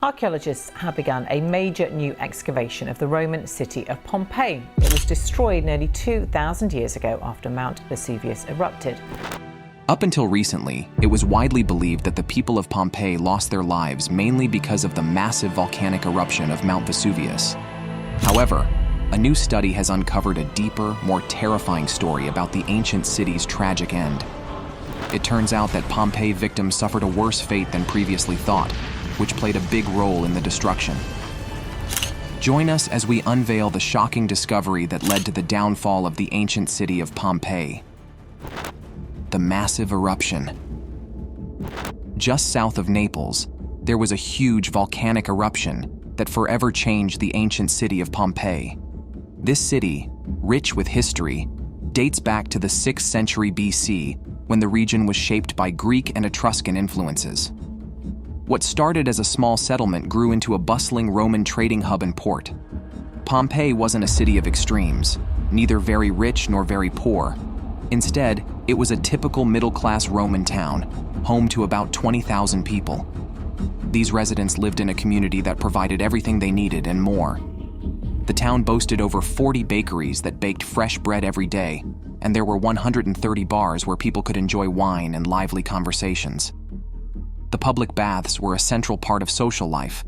Archaeologists have begun a major new excavation of the Roman city of Pompeii. It was destroyed nearly 2,000 years ago after Mount Vesuvius erupted. Up until recently, it was widely believed that the people of Pompeii lost their lives mainly because of the massive volcanic eruption of Mount Vesuvius. However, a new study has uncovered a deeper, more terrifying story about the ancient city's tragic end. It turns out that Pompeii victims suffered a worse fate than previously thought, which played a big role in the destruction. Join us as we unveil the shocking discovery that led to the downfall of the ancient city of Pompeii: the massive eruption. Just south of Naples, there was a huge volcanic eruption that forever changed the ancient city of Pompeii. This city, rich with history, dates back to the 6th century BC, when the region was shaped by Greek and Etruscan influences. What started as a small settlement grew into a bustling Roman trading hub and port. Pompeii wasn't a city of extremes, neither very rich nor very poor. Instead, it was a typical middle-class Roman town, home to about 20,000 people. These residents lived in a community that provided everything they needed and more. The town boasted over 40 bakeries that baked fresh bread every day, and there were 130 bars where people could enjoy wine and lively conversations. The public baths were a central part of social life,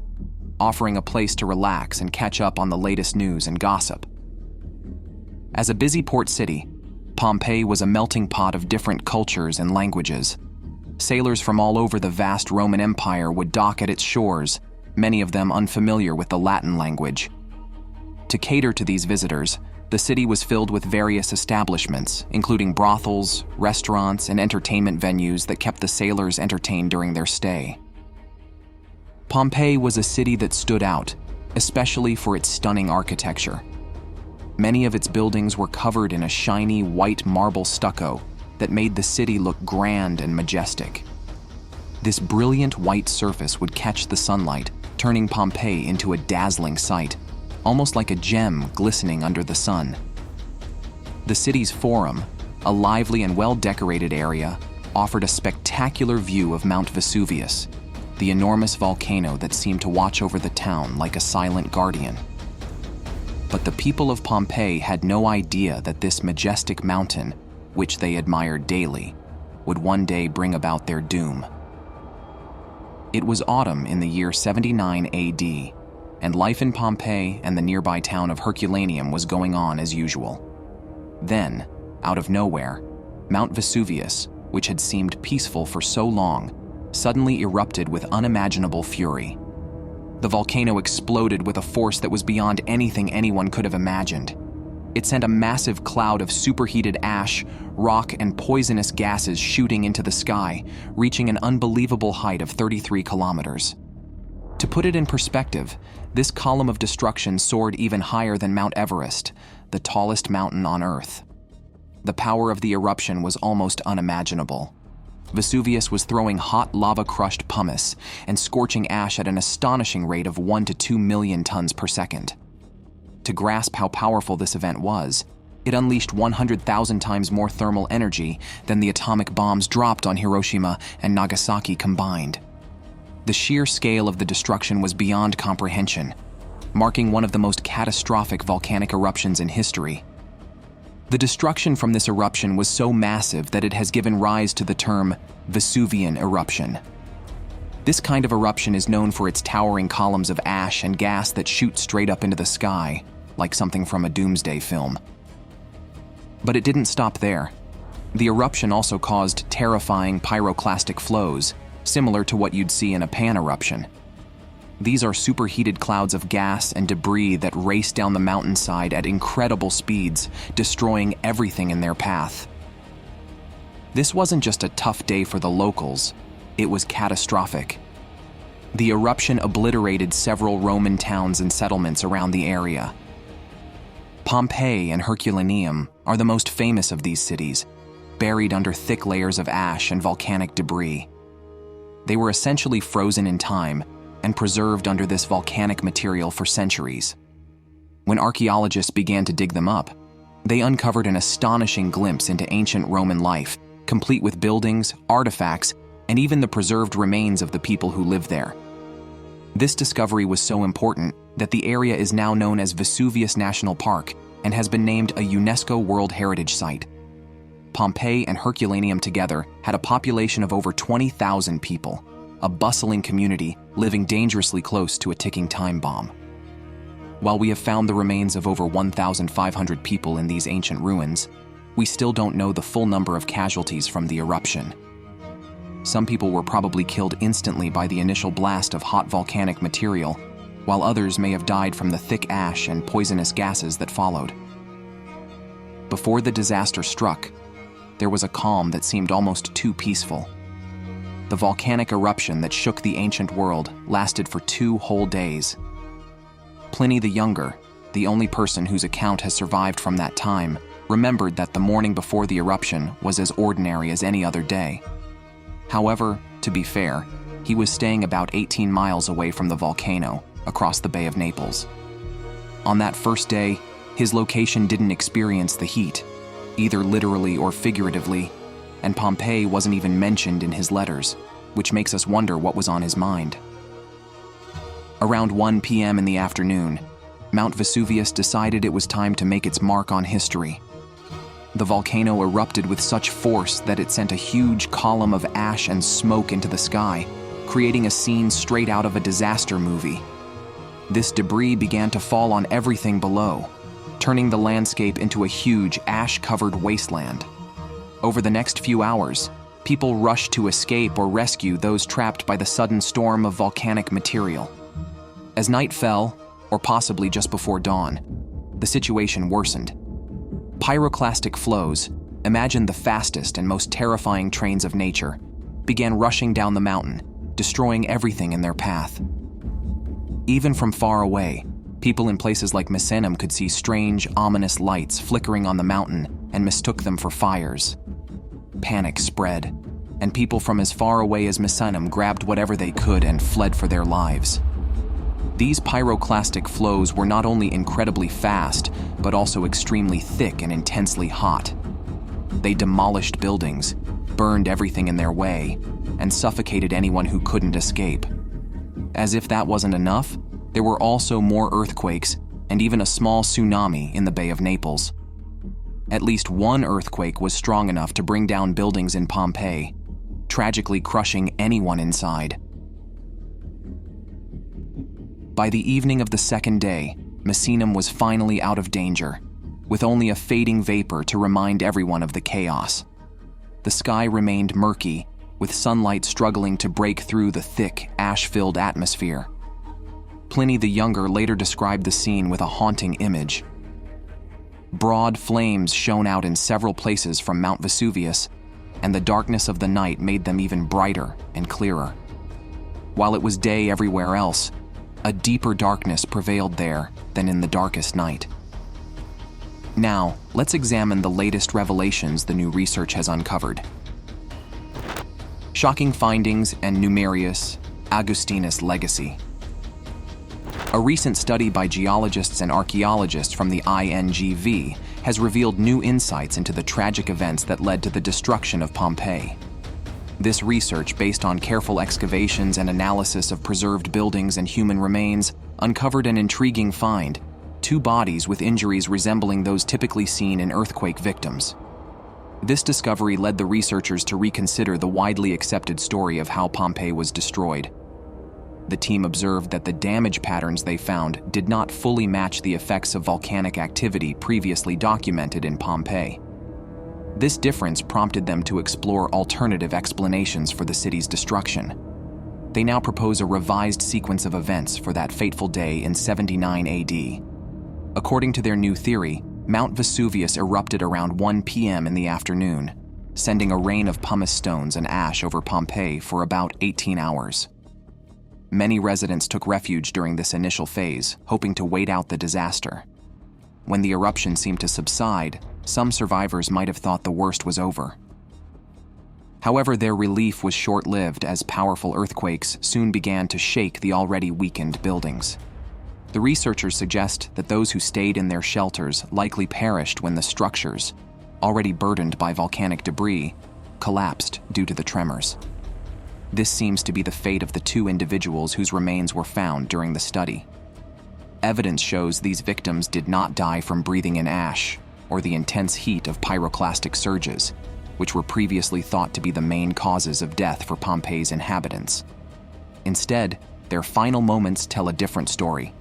offering a place to relax and catch up on the latest news and gossip. As a busy port city, Pompeii was a melting pot of different cultures and languages. Sailors from all over the vast Roman Empire would dock at its shores, many of them unfamiliar with the Latin language. To cater to these visitors, the city was filled with various establishments, including brothels, restaurants, and entertainment venues that kept the sailors entertained during their stay. Pompeii was a city that stood out, especially for its stunning architecture. Many of its buildings were covered in a shiny white marble stucco that made the city look grand and majestic. This brilliant white surface would catch the sunlight, turning Pompeii into a dazzling sight, almost like a gem glistening under the sun. The city's forum, a lively and well-decorated area, offered a spectacular view of Mount Vesuvius, the enormous volcano that seemed to watch over the town like a silent guardian. But the people of Pompeii had no idea that this majestic mountain, which they admired daily, would one day bring about their doom. It was autumn in the year 79 AD, and life in Pompeii and the nearby town of Herculaneum was going on as usual. Then, out of nowhere, Mount Vesuvius, which had seemed peaceful for so long, suddenly erupted with unimaginable fury. The volcano exploded with a force that was beyond anything anyone could have imagined. It sent a massive cloud of superheated ash, rock, and poisonous gases shooting into the sky, reaching an unbelievable height of 33 kilometers. To put it in perspective, this column of destruction soared even higher than Mount Everest, the tallest mountain on Earth. The power of the eruption was almost unimaginable. Vesuvius was throwing hot lava-crushed pumice and scorching ash at an astonishing rate of 1 to 2 million tons per second. To grasp how powerful this event was, it unleashed 100,000 times more thermal energy than the atomic bombs dropped on Hiroshima and Nagasaki combined. The sheer scale of the destruction was beyond comprehension, marking one of the most catastrophic volcanic eruptions in history. The destruction from this eruption was so massive that it has given rise to the term Vesuvian eruption. This kind of eruption is known for its towering columns of ash and gas that shoot straight up into the sky, like something from a doomsday film. But it didn't stop there. The eruption also caused terrifying pyroclastic flows, similar to what you'd see in a pan eruption. These are superheated clouds of gas and debris that race down the mountainside at incredible speeds, destroying everything in their path. This wasn't just a tough day for the locals, it was catastrophic. The eruption obliterated several Roman towns and settlements around the area. Pompeii and Herculaneum are the most famous of these cities, buried under thick layers of ash and volcanic debris. They were essentially frozen in time and preserved under this volcanic material for centuries. When archaeologists began to dig them up, they uncovered an astonishing glimpse into ancient Roman life, complete with buildings, artifacts, and even the preserved remains of the people who lived there. This discovery was so important that the area is now known as Vesuvius National Park and has been named a UNESCO World Heritage Site. Pompeii and Herculaneum together had a population of over 20,000 people, a bustling community living dangerously close to a ticking time bomb. While we have found the remains of over 1,500 people in these ancient ruins, we still don't know the full number of casualties from the eruption. Some people were probably killed instantly by the initial blast of hot volcanic material, while others may have died from the thick ash and poisonous gases that followed. Before the disaster struck, there was a calm that seemed almost too peaceful. The volcanic eruption that shook the ancient world lasted for 2 whole days. Pliny the Younger, the only person whose account has survived from that time, remembered that the morning before the eruption was as ordinary as any other day. However, to be fair, he was staying about 18 miles away from the volcano, across the Bay of Naples. On that first day, his location didn't experience the heat, either literally or figuratively, and Pompeii wasn't even mentioned in his letters, which makes us wonder what was on his mind. Around 1 p.m. in the afternoon, Mount Vesuvius decided it was time to make its mark on history. The volcano erupted with such force that it sent a huge column of ash and smoke into the sky, creating a scene straight out of a disaster movie. This debris began to fall on everything below, turning the landscape into a huge ash-covered wasteland. Over the next few hours, people rushed to escape or rescue those trapped by the sudden storm of volcanic material. As night fell, or possibly just before dawn, the situation worsened. Pyroclastic flows, imagine the fastest and most terrifying trains of nature, began rushing down the mountain, destroying everything in their path. Even from far away, people in places like Misenum could see strange, ominous lights flickering on the mountain and mistook them for fires. Panic spread, and people from as far away as Misenum grabbed whatever they could and fled for their lives. These pyroclastic flows were not only incredibly fast, but also extremely thick and intensely hot. They demolished buildings, burned everything in their way, and suffocated anyone who couldn't escape. As if that wasn't enough, there were also more earthquakes and even a small tsunami in the Bay of Naples. At least one earthquake was strong enough to bring down buildings in Pompeii, tragically crushing anyone inside. By the evening of the second day, Misenum was finally out of danger, with only a fading vapor to remind everyone of the chaos. The sky remained murky, with sunlight struggling to break through the thick, ash-filled atmosphere. Pliny the Younger later described the scene with a haunting image. Broad flames shone out in several places from Mount Vesuvius, and the darkness of the night made them even brighter and clearer. While it was day everywhere else, a deeper darkness prevailed there than in the darkest night. Now, let's examine the latest revelations the new research has uncovered. Shocking findings and Numerus Agustinus legacy. A recent study by geologists and archaeologists from the INGV has revealed new insights into the tragic events that led to the destruction of Pompeii. This research, based on careful excavations and analysis of preserved buildings and human remains, uncovered an intriguing find: 2 bodies with injuries resembling those typically seen in earthquake victims. This discovery led the researchers to reconsider the widely accepted story of how Pompeii was destroyed. The team observed that the damage patterns they found did not fully match the effects of volcanic activity previously documented in Pompeii. This difference prompted them to explore alternative explanations for the city's destruction. They now propose a revised sequence of events for that fateful day in 79 AD. According to their new theory, Mount Vesuvius erupted around 1 p.m. in the afternoon, sending a rain of pumice stones and ash over Pompeii for about 18 hours. Many residents took refuge during this initial phase, hoping to wait out the disaster. When the eruption seemed to subside, some survivors might have thought the worst was over. However, their relief was short-lived as powerful earthquakes soon began to shake the already weakened buildings. The researchers suggest that those who stayed in their shelters likely perished when the structures, already burdened by volcanic debris, collapsed due to the tremors. This seems to be the fate of the two individuals whose remains were found during the study. Evidence shows these victims did not die from breathing in ash or the intense heat of pyroclastic surges, which were previously thought to be the main causes of death for Pompeii's inhabitants. Instead, their final moments tell a different story.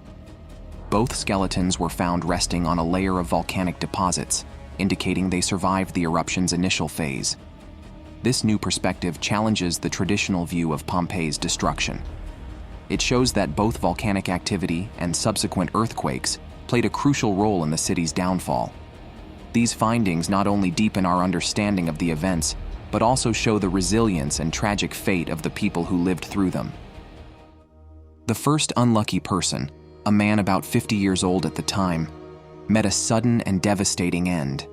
Both skeletons were found resting on a layer of volcanic deposits, indicating they survived the eruption's initial phase. This new perspective challenges the traditional view of Pompeii's destruction. It shows that both volcanic activity and subsequent earthquakes played a crucial role in the city's downfall. These findings not only deepen our understanding of the events, but also show the resilience and tragic fate of the people who lived through them. The first unlucky person, a man about 50 years old at the time, met a sudden and devastating end.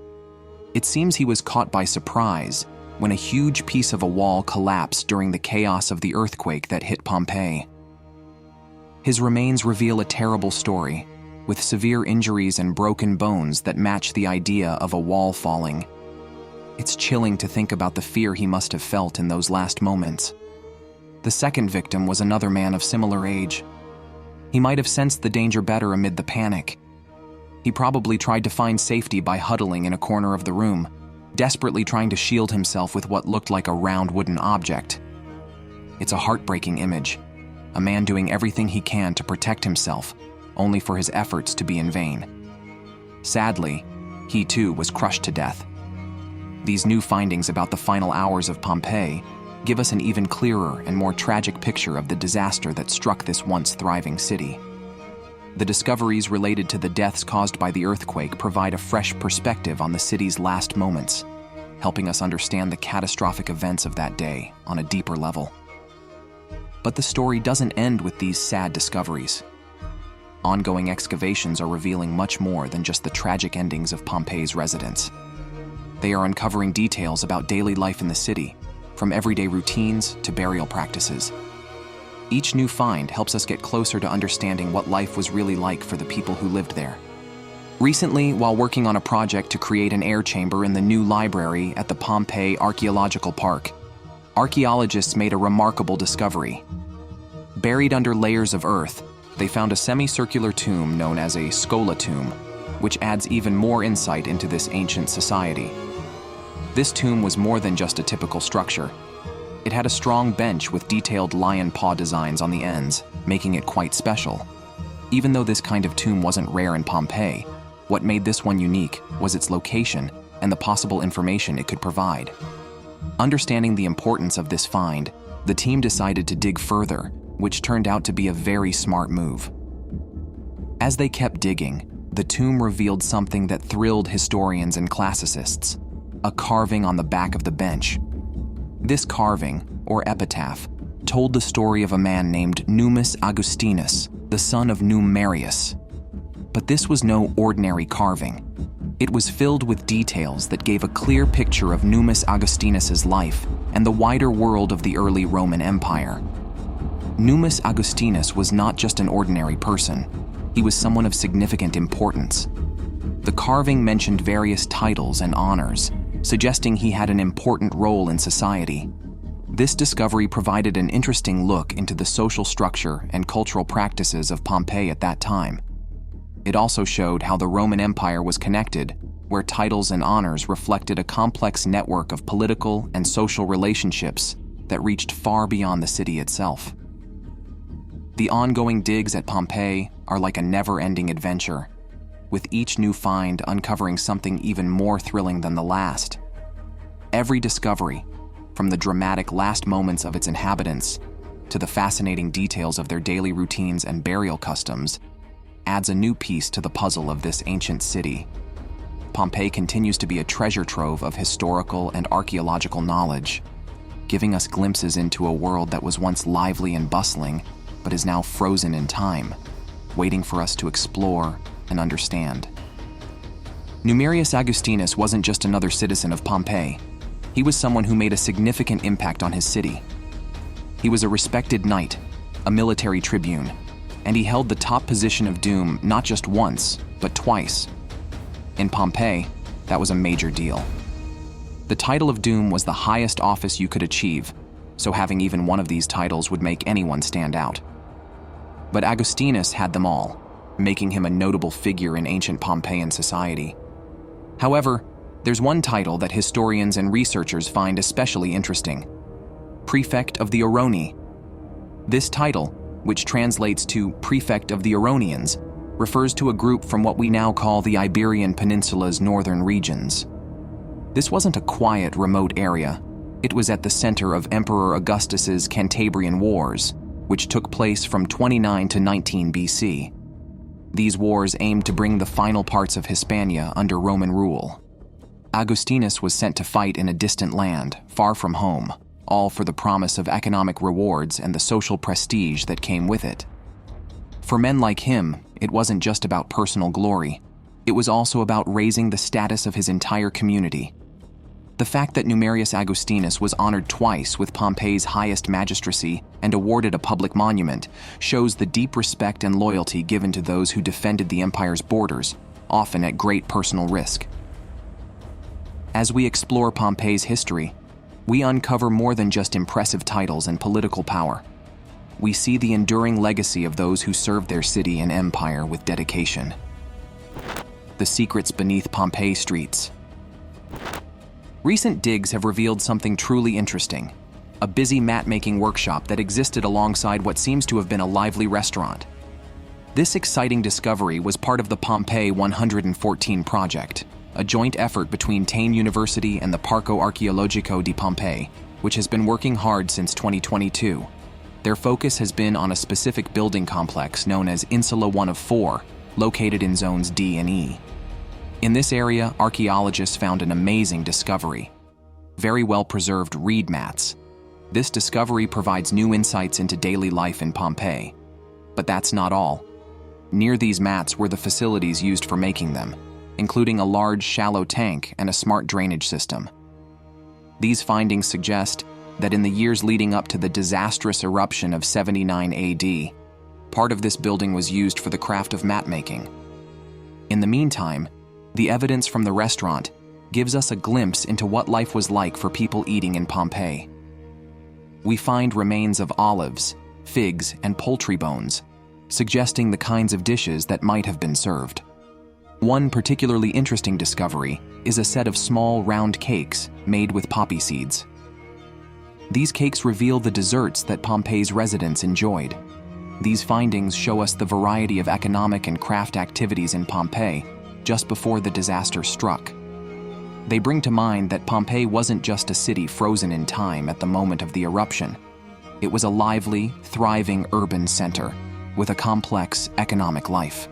It seems he was caught by surprise when a huge piece of a wall collapsed during the chaos of the earthquake that hit Pompeii. His remains reveal a terrible story, with severe injuries and broken bones that match the idea of a wall falling. It's chilling to think about the fear he must have felt in those last moments. The second victim was another man of similar age. He might have sensed the danger better amid the panic. He probably tried to find safety by huddling in a corner of the room, desperately trying to shield himself with what looked like a round wooden object. It's a heartbreaking image, a man doing everything he can to protect himself, only for his efforts to be in vain. Sadly, he too was crushed to death. These new findings about the final hours of Pompeii give us an even clearer and more tragic picture of the disaster that struck this once thriving city. The discoveries related to the deaths caused by the earthquake provide a fresh perspective on the city's last moments, helping us understand the catastrophic events of that day on a deeper level. But the story doesn't end with these sad discoveries. Ongoing excavations are revealing much more than just the tragic endings of Pompeii's residents. They are uncovering details about daily life in the city, from everyday routines to burial practices. Each new find helps us get closer to understanding what life was really like for the people who lived there. Recently, while working on a project to create an air chamber in the new library at the Pompei Archaeological Park, archaeologists made a remarkable discovery. Buried under layers of earth, they found a semicircular tomb known as a schola tomb, which adds even more insight into this ancient society. This tomb was more than just a typical structure. It had a strong bench with detailed lion paw designs on the ends, making it quite special. Even though this kind of tomb wasn't rare in Pompeii, what made this one unique was its location and the possible information it could provide. Understanding the importance of this find, the team decided to dig further, which turned out to be a very smart move. As they kept digging, the tomb revealed something that thrilled historians and classicists: a carving on the back of the bench. This carving, or epitaph, told the story of a man named Numerus Agustinus, the son of Numerius. But this was no ordinary carving. It was filled with details that gave a clear picture of Numerus Agustinus's life and the wider world of the early Roman Empire. Numerus Agustinus was not just an ordinary person. He was someone of significant importance. The carving mentioned various titles and honors, suggesting he had an important role in society. This discovery provided an interesting look into the social structure and cultural practices of Pompeii at that time. It also showed how the Roman Empire was connected, where titles and honors reflected a complex network of political and social relationships that reached far beyond the city itself. The ongoing digs at Pompeii are like a never-ending adventure, with each new find uncovering something even more thrilling than the last. Every discovery, from the dramatic last moments of its inhabitants to the fascinating details of their daily routines and burial customs, adds a new piece to the puzzle of this ancient city. Pompeii continues to be a treasure trove of historical and archaeological knowledge, giving us glimpses into a world that was once lively and bustling, but is now frozen in time, waiting for us to explore and understand. Numerus Agustinus wasn't just another citizen of Pompeii. He was someone who made a significant impact on his city. He was a respected knight, a military tribune, and he held the top position of doom not just once, but twice. In Pompeii, that was a major deal. The title of doom was the highest office you could achieve, so having even one of these titles would make anyone stand out. But Agustinus had them all, making him a notable figure in ancient Pompeian society. However, there's one title that historians and researchers find especially interesting: Prefect of the Oroni. This title, which translates to Prefect of the Oronians, refers to a group from what we now call the Iberian Peninsula's northern regions. This wasn't a quiet, remote area. It was at the center of Emperor Augustus's Cantabrian Wars, which took place from 29 to 19 BC. These wars aimed to bring the final parts of Hispania under Roman rule. Agustinus was sent to fight in a distant land, far from home, all for the promise of economic rewards and the social prestige that came with it. For men like him, it wasn't just about personal glory. It was also about raising the status of his entire community. The fact that Numerus Agustinus was honored twice with Pompei's highest magistracy and awarded a public monument shows the deep respect and loyalty given to those who defended the empire's borders, often at great personal risk. As we explore Pompei's history, we uncover more than just impressive titles and political power. We see the enduring legacy of those who served their city and empire with dedication. The secrets beneath Pompeii streets. Recent digs have revealed something truly interesting: a busy mat-making workshop that existed alongside what seems to have been a lively restaurant. This exciting discovery was part of the Pompei 114 project, a joint effort between Tain University and the Parco Archeologico di Pompei, which has been working hard since 2022. Their focus has been on a specific building complex known as Insula 1 of 4, located in zones D and E. In this area, archaeologists found an amazing discovery: very well-preserved reed mats. This discovery provides new insights into daily life in Pompeii. But that's not all. Near these mats were the facilities used for making them, including a large, shallow tank and a smart drainage system. These findings suggest that in the years leading up to the disastrous eruption of 79 AD, part of this building was used for the craft of mat making. In the meantime, the evidence from the restaurant gives us a glimpse into what life was like for people eating in Pompeii. We find remains of olives, figs, and poultry bones, suggesting the kinds of dishes that might have been served. One particularly interesting discovery is a set of small, round cakes made with poppy seeds. These cakes reveal the desserts that Pompeii's residents enjoyed. These findings show us the variety of economic and craft activities in Pompeii just before the disaster struck. They bring to mind that Pompeii wasn't just a city frozen in time at the moment of the eruption. It was a lively, thriving urban center with a complex economic life.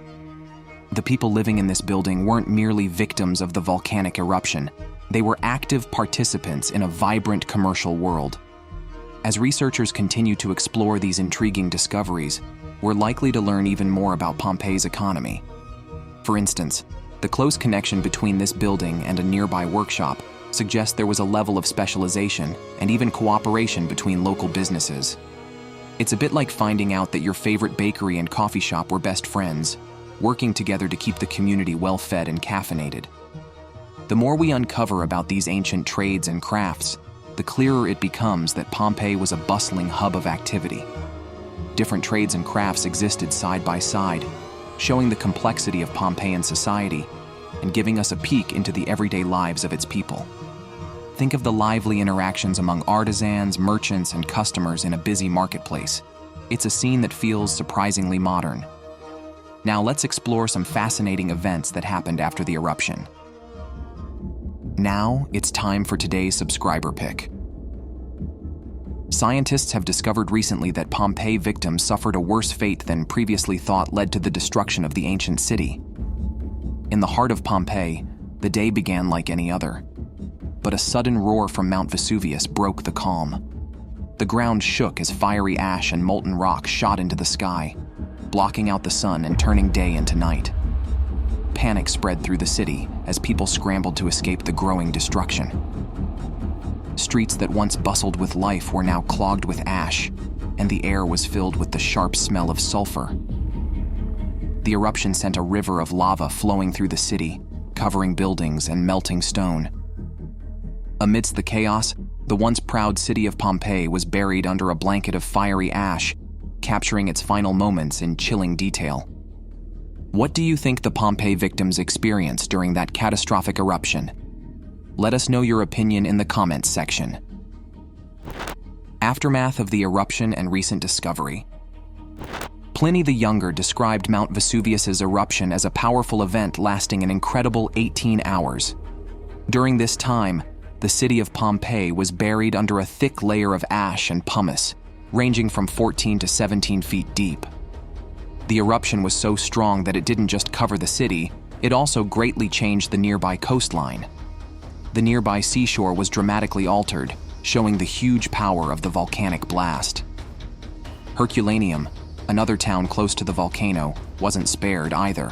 The people living in this building weren't merely victims of the volcanic eruption. They were active participants in a vibrant commercial world. As researchers continue to explore these intriguing discoveries, we're likely to learn even more about Pompeii's economy. For instance, the close connection between this building and a nearby workshop suggests there was a level of specialization and even cooperation between local businesses. It's a bit like finding out that your favorite bakery and coffee shop were best friends, working together to keep the community well-fed and caffeinated. The more we uncover about these ancient trades and crafts, the clearer it becomes that Pompeii was a bustling hub of activity. Different trades and crafts existed side by side, showing the complexity of Pompeian society and giving us a peek into the everyday lives of its people. Think of the lively interactions among artisans, merchants, and customers in a busy marketplace. It's a scene that feels surprisingly modern. Now let's explore some fascinating events that happened after the eruption. Now it's time for today's subscriber pick. Scientists have discovered recently that Pompeii victims suffered a worse fate than previously thought led to the destruction of the ancient city. In the heart of Pompeii, the day began like any other. But a sudden roar from Mount Vesuvius broke the calm. The ground shook as fiery ash and molten rock shot into the sky, blocking out the sun and turning day into night. Panic spread through the city as people scrambled to escape the growing destruction. Streets that once bustled with life were now clogged with ash, and the air was filled with the sharp smell of sulfur. The eruption sent a river of lava flowing through the city, covering buildings and melting stone. Amidst the chaos, The once proud city of Pompeii was buried under a blanket of fiery ash, capturing its final moments in chilling detail. What do you think the Pompeii victims experienced during that catastrophic eruption? Let us know your opinion in the comments section. Aftermath of the eruption and recent discovery. Pliny the Younger described Mount Vesuvius's eruption as a powerful event lasting an incredible 18 hours. During this time, the city of Pompeii was buried under a thick layer of ash and pumice, ranging from 14 to 17 feet deep. The eruption was so strong that it didn't just cover the city, it also greatly changed the nearby coastline. The nearby seashore was dramatically altered, showing the huge power of the volcanic blast. Herculaneum, another town close to the volcano, wasn't spared either.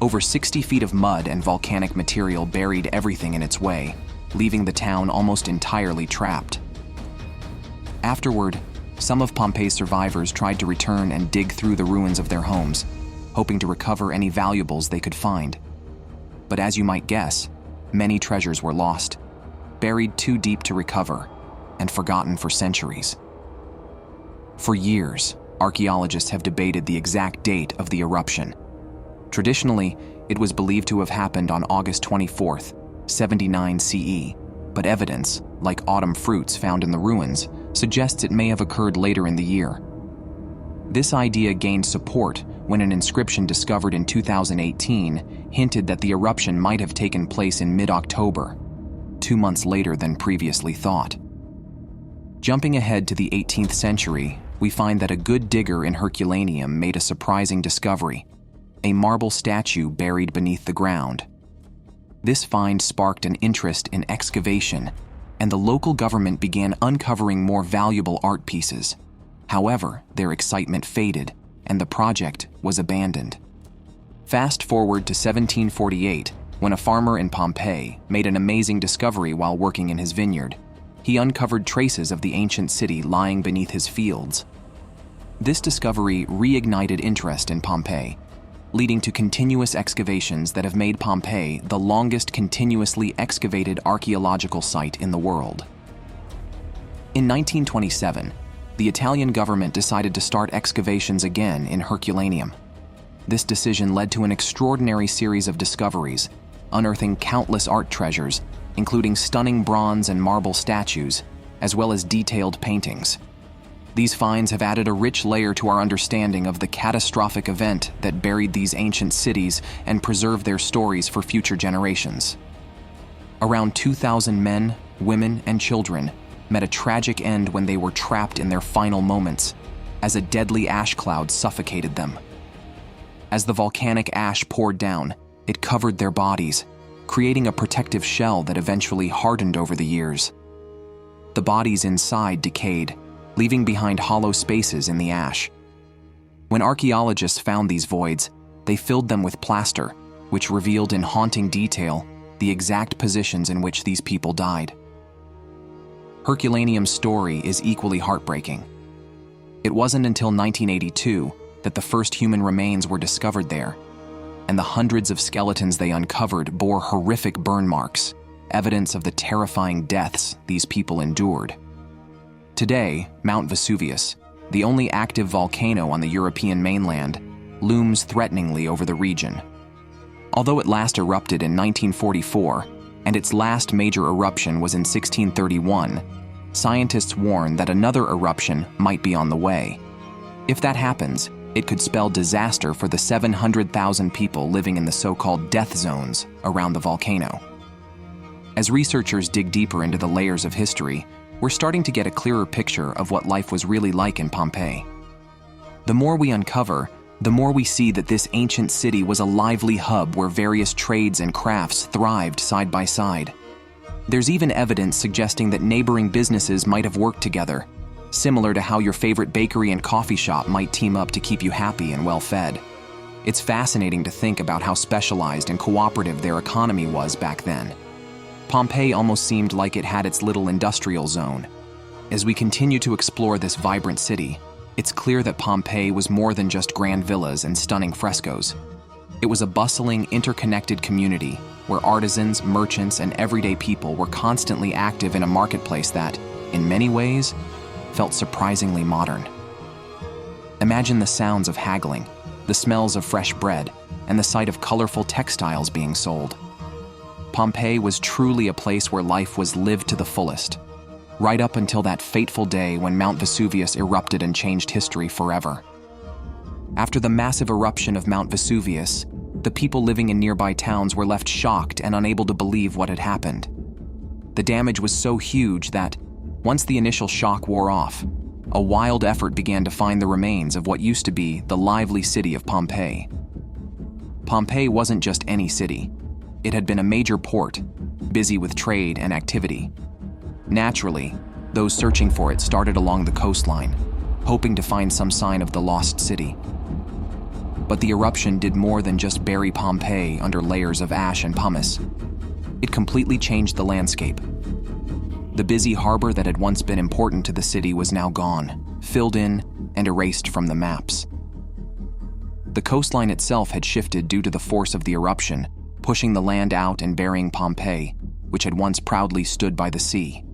Over 60 feet of mud and volcanic material buried everything in its way, leaving the town almost entirely trapped. Afterward, some of Pompeii's survivors tried to return and dig through the ruins of their homes, hoping to recover any valuables they could find. But as you might guess, many treasures were lost, buried too deep to recover, and forgotten for centuries. For years, archaeologists have debated the exact date of the eruption. Traditionally, it was believed to have happened on August 24th, 79 CE, but evidence, like autumn fruits found in the ruins, suggests it may have occurred later in the year. This idea gained support when an inscription discovered in 2018 hinted that the eruption might have taken place in mid-October, 2 months later than previously thought. Jumping ahead to the 18th century, we find that a good digger in Herculaneum made a surprising discovery: a marble statue buried beneath the ground. This find sparked an interest in excavation, and the local government began uncovering more valuable art pieces. However, their excitement faded, and the project was abandoned. Fast forward to 1748, when a farmer in Pompei made an amazing discovery while working in his vineyard. He uncovered traces of the ancient city lying beneath his fields. This discovery reignited interest in Pompeii, leading to continuous excavations that have made Pompeii the longest continuously excavated archaeological site in the world. In 1927, the Italian government decided to start excavations again in Herculaneum. This decision led to an extraordinary series of discoveries, unearthing countless art treasures, including stunning bronze and marble statues, as well as detailed paintings. These finds have added a rich layer to our understanding of the catastrophic event that buried these ancient cities and preserved their stories for future generations. Around 2,000 men, women, and children met a tragic end when they were trapped in their final moments, as a deadly ash cloud suffocated them. As the volcanic ash poured down, it covered their bodies, creating a protective shell that eventually hardened over the years. The bodies inside decayed, leaving behind hollow spaces in the ash. When archaeologists found these voids, they filled them with plaster, which revealed in haunting detail the exact positions in which these people died. Herculaneum's story is equally heartbreaking. It wasn't until 1982 that the first human remains were discovered there, and the hundreds of skeletons they uncovered bore horrific burn marks, evidence of the terrifying deaths these people endured. Today, Mount Vesuvius, the only active volcano on the European mainland, looms threateningly over the region. Although it last erupted in 1944, and its last major eruption was in 1631, scientists warn that another eruption might be on the way. If that happens, it could spell disaster for the 700,000 people living in the so-called death zones around the volcano. As researchers dig deeper into the layers of history, we're starting to get a clearer picture of what life was really like in Pompeii. The more we uncover, the more we see that this ancient city was a lively hub where various trades and crafts thrived side by side. There's even evidence suggesting that neighboring businesses might have worked together, similar to how your favorite bakery and coffee shop might team up to keep you happy and well-fed. It's fascinating to think about how specialized and cooperative their economy was back then. Pompeii almost seemed like it had its little industrial zone. As we continue to explore this vibrant city, it's clear that Pompeii was more than just grand villas and stunning frescoes. It was a bustling, interconnected community where artisans, merchants, and everyday people were constantly active in a marketplace that, in many ways, felt surprisingly modern. Imagine the sounds of haggling, the smells of fresh bread, and the sight of colorful textiles being sold. Pompeii was truly a place where life was lived to the fullest, right up until that fateful day when Mount Vesuvius erupted and changed history forever. After the massive eruption of Mount Vesuvius, the people living in nearby towns were left shocked and unable to believe what had happened. The damage was so huge that, once the initial shock wore off, a wild effort began to find the remains of what used to be the lively city of Pompeii. Pompeii wasn't just any city. It had been a major port, busy with trade and activity. Naturally, those searching for it started along the coastline, hoping to find some sign of the lost city. But the eruption did more than just bury Pompeii under layers of ash and pumice. It completely changed the landscape. The busy harbor that had once been important to the city was now gone, filled in, and erased from the maps. The coastline itself had shifted due to the force of the eruption, pushing the land out and burying Pompeii, which had once proudly stood by the sea.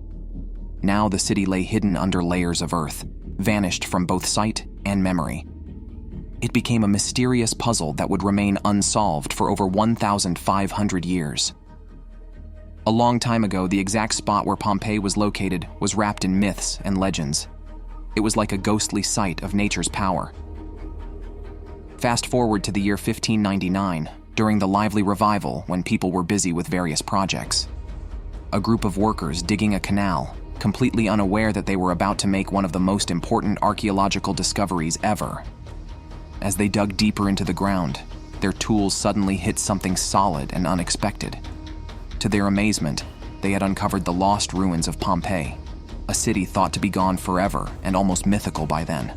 Now the city lay hidden under layers of earth, vanished from both sight and memory. It became a mysterious puzzle that would remain unsolved for over 1,500 years. A long time ago, the exact spot where Pompeii was located was wrapped in myths and legends. It was like a ghostly sight of nature's power. Fast forward to the year 1599, during the lively revival when people were busy with various projects. A group of workers digging a canal, completely unaware that they were about to make one of the most important archaeological discoveries ever. As they dug deeper into the ground, their tools suddenly hit something solid and unexpected. To their amazement, they had uncovered the lost ruins of Pompeii, a city thought to be gone forever and almost mythical by then.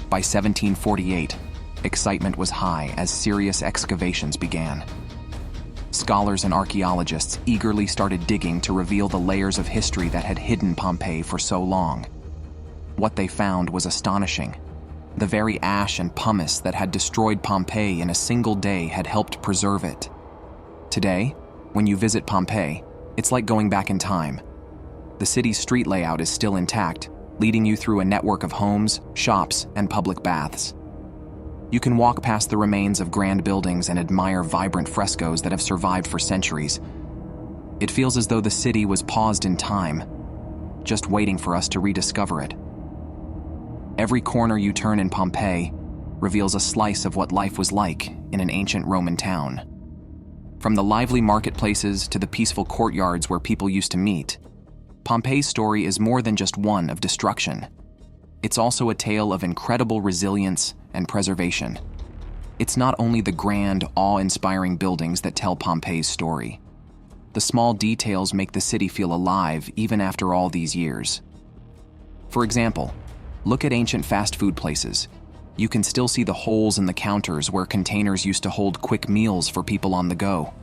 By 1748, excitement was high as serious excavations began. Scholars and archaeologists eagerly started digging to reveal the layers of history that had hidden Pompeii for so long. What they found was astonishing. The very ash and pumice that had destroyed Pompeii in a single day had helped preserve it. Today, when you visit Pompeii, it's like going back in time. The city's street layout is still intact, leading you through a network of homes, shops, and public baths. You can walk past the remains of grand buildings and admire vibrant frescoes that have survived for centuries. It feels as though the city was paused in time, just waiting for us to rediscover it. Every corner you turn in Pompeii reveals a slice of what life was like in an ancient Roman town. From the lively marketplaces to the peaceful courtyards where people used to meet, Pompeii's story is more than just one of destruction. It's also a tale of incredible resilience and preservation. It's not only the grand, awe-inspiring buildings that tell Pompeii's story. The small details make the city feel alive even after all these years. For example, look at ancient fast food places. You can still see the holes in the counters where containers used to hold quick meals for people on the go.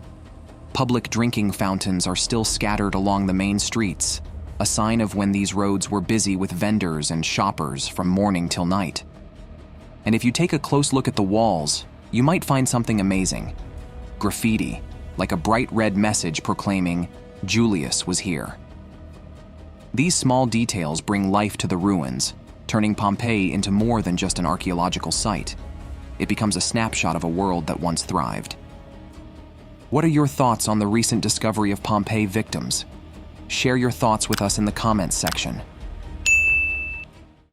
Public drinking fountains are still scattered along the main streets, a sign of when these roads were busy with vendors and shoppers from morning till night. And if you take a close look at the walls, you might find something amazing. Graffiti, like a bright red message proclaiming, "Julius was here." These small details bring life to the ruins, turning Pompeii into more than just an archaeological site. It becomes a snapshot of a world that once thrived. What are your thoughts on the recent discovery of Pompeii victims? Share your thoughts with us in the comments section.